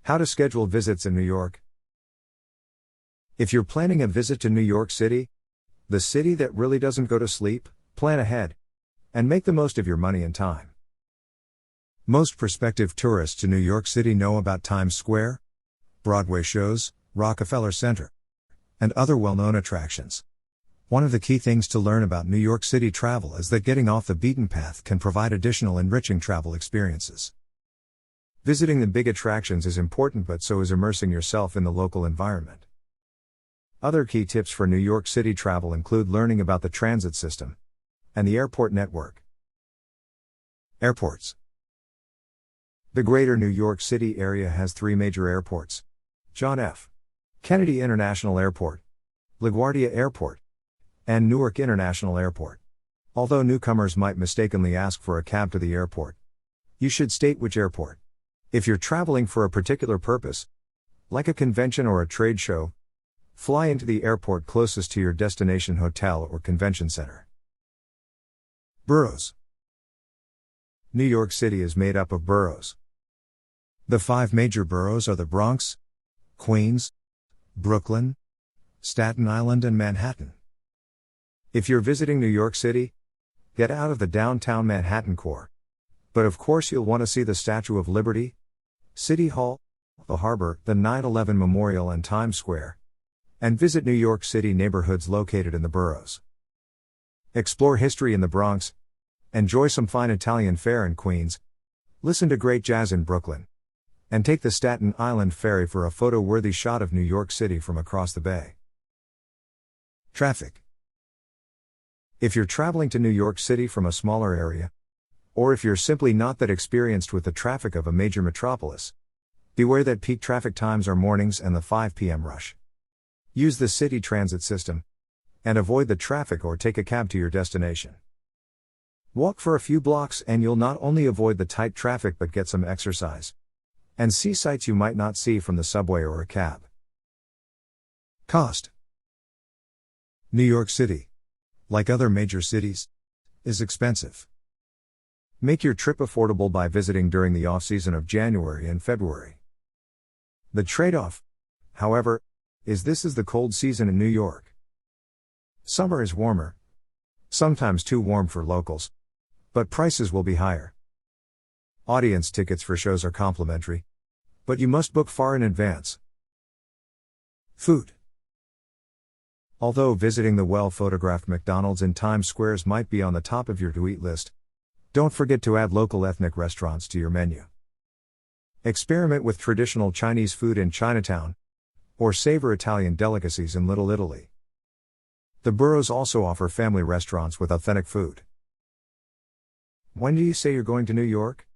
How to schedule visits in New York. If you're planning a visit to New York City, the city that really doesn't go to sleep, plan ahead and make the most of your money and time. Most prospective tourists to New York City know about Times Square, Broadway shows, Rockefeller Center, and other well-known attractions. One of the key things to learn about New York City travel is that getting off the beaten path can provide additional enriching travel experiences. Visiting the big attractions is important, but so is immersing yourself in the local environment. Other key tips for New York City travel include learning about the transit system and the airport network. Airports. The greater New York City area has 3 major airports: John F. Kennedy International Airport, LaGuardia Airport, and Newark International Airport. Although newcomers might mistakenly ask for a cab to the airport, you should state which airport. If you're traveling for a particular purpose, like a convention or a trade show, fly into the airport closest to your destination hotel or convention center. Boroughs. New York City is made up of boroughs. The 5 major boroughs are the Bronx, Queens, Brooklyn, Staten Island, and Manhattan. If you're visiting New York City, get out of the downtown Manhattan core. But of course you'll want to see the Statue of Liberty, City Hall, the Harbor, the 9/11 Memorial, and Times Square, and visit New York City neighborhoods located in the boroughs. Explore history in the Bronx, enjoy some fine Italian fare in Queens, listen to great jazz in Brooklyn, and take the Staten Island ferry for a photo-worthy shot of New York City from across the bay. Traffic. If you're traveling to New York City from a smaller area, or if you're simply not that experienced with the traffic of a major metropolis, beware that peak traffic times are mornings and the 5 p.m. rush. Use the city transit system, and avoid the traffic or take a cab to your destination. Walk for a few blocks and you'll not only avoid the tight traffic but get some exercise, and see sights you might not see from the subway or a cab. Cost. New York City, like other major cities, is expensive. Make your trip affordable by visiting during the off-season of January and February. The trade-off, however, is this is the cold season in New York. Summer is warmer, sometimes too warm for locals, but prices will be higher. Audience tickets for shows are complimentary, but you must book far in advance. Food. Although visiting the well-photographed McDonald's in Times Square might be on the top of your to-eat list, don't forget to add local ethnic restaurants to your menu. Experiment with traditional Chinese food in Chinatown, or savor Italian delicacies in Little Italy. The boroughs also offer family restaurants with authentic food. When do you say you're going to New York?